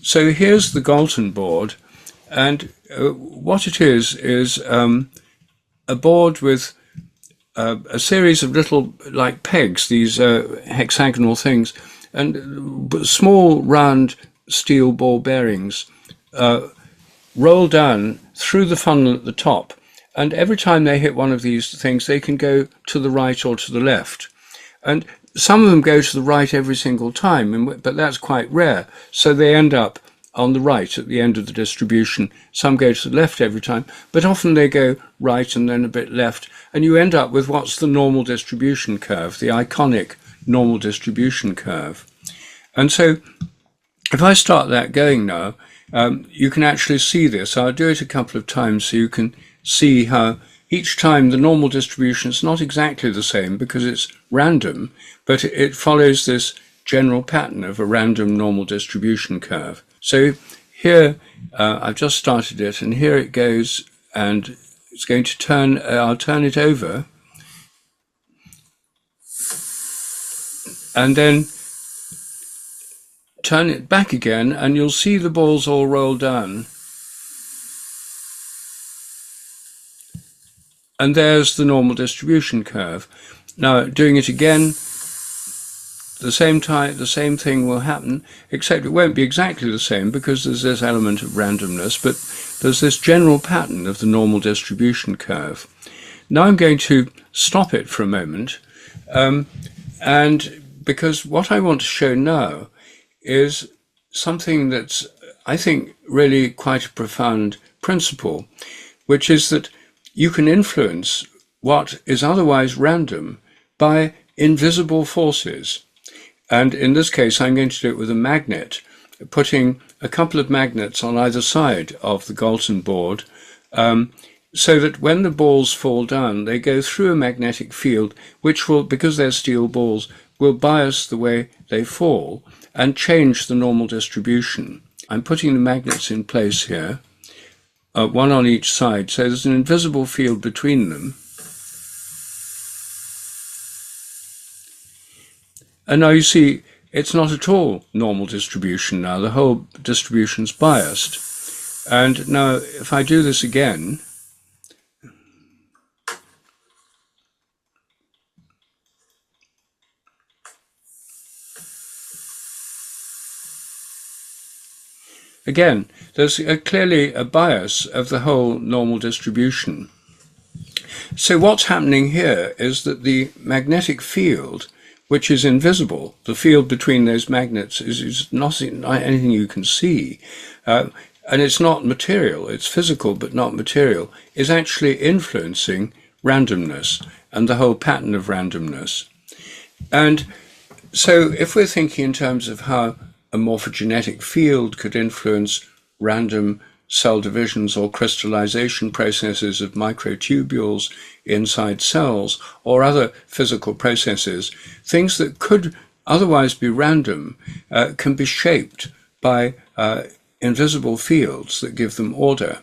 So here's the Galton board, and what it is a board with a series of little, like pegs, these hexagonal things, and small round steel ball bearings roll down through the funnel at the top. And every time they hit one of these things, they can go to the right or to the left. And some of them go to the right every single time, but that's quite rare. So they end up on the right at the end of the distribution. Some go to the left every time, but often they go right and then a bit left. And you end up with what's the normal distribution curve, the iconic normal distribution curve. And so if I start that going now, you can actually see this. I'll do it a couple of times so you can see how each time the normal distribution is not exactly the same because it's random, but it follows this general pattern of a random normal distribution curve. So here I've just started it, and here it goes, and it's going to turn. I'll turn it over, and then turn it back again, and you'll see the balls all roll down. And there's the normal distribution curve. Now, doing it again, the same thing will happen, except it won't be exactly the same because there's this element of randomness, but there's this general pattern of the normal distribution curve. Now I'm going to stop it for a moment, and because what I want to show now is something that's, I think, really quite a profound principle, which is that you can influence what is otherwise random by invisible forces. And in this case, I'm going to do it with a magnet, putting a couple of magnets on either side of the Galton board, so that when the balls fall down, they go through a magnetic field, which will, because they're steel balls, will bias the way they fall and change the normal distribution. I'm putting the magnets in place here, one on each side, so there's an invisible field between them. And now you see, it's not at all normal distribution now. The whole distribution's biased. And now, if I do this again, again, there's clearly a bias of the whole normal distribution. So what's happening here is that the magnetic field, which is invisible, the field between those magnets is not anything you can see, and it's not material, it's physical but not material, is actually influencing randomness and the whole pattern of randomness. And so if we're thinking in terms of how a morphogenetic field could influence random cell divisions or crystallization processes of microtubules inside cells or other physical processes, things that could otherwise be random can be shaped by invisible fields that give them order.